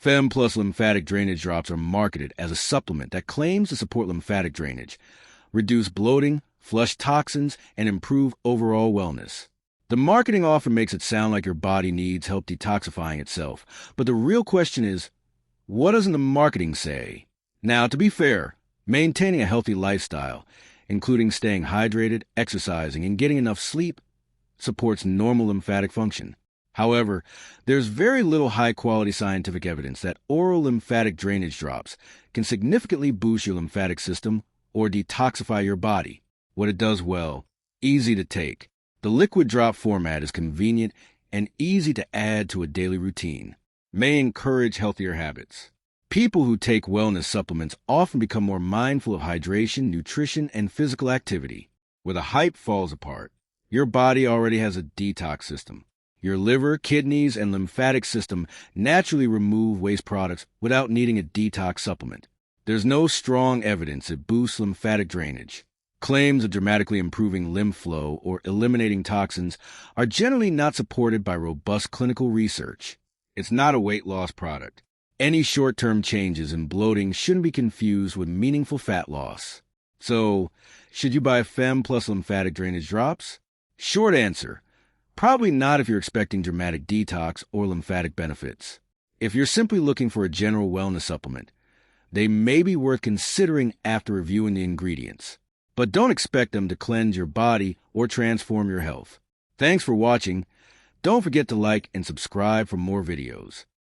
FEM plus lymphatic drainage drops are marketed as a supplement that claims to support lymphatic drainage, reduce bloating, flush toxins, and improve overall wellness. The marketing often makes it sound like your body needs help detoxifying itself, but the real question is, what doesn't the marketing say? Now, to be fair, maintaining a healthy lifestyle, including staying hydrated, exercising, and getting enough sleep, supports normal lymphatic function. However, there's very little high-quality scientific evidence that oral lymphatic drainage drops can significantly boost your lymphatic system or detoxify your body. What it does well: easy to take. The liquid drop format is convenient and easy to add to a daily routine. May encourage healthier habits. People who take wellness supplements often become more mindful of hydration, nutrition, and physical activity. Where the hype falls apart, your body already has a detox system. Your liver, kidneys, and lymphatic system naturally remove waste products without needing a detox supplement. There's no strong evidence it boosts lymphatic drainage. Claims of dramatically improving lymph flow or eliminating toxins are generally not supported by robust clinical research. It's not a weight loss product. Any short-term changes in bloating shouldn't be confused with meaningful fat loss. So, should you buy FEM plus lymphatic drainage drops? Short answer: probably not if you're expecting dramatic detox or lymphatic benefits. If you're simply looking for a general wellness supplement, they may be worth considering after reviewing the ingredients. But don't expect them to cleanse your body or transform your health. Thanks for watching. Don't forget to like and subscribe for more videos.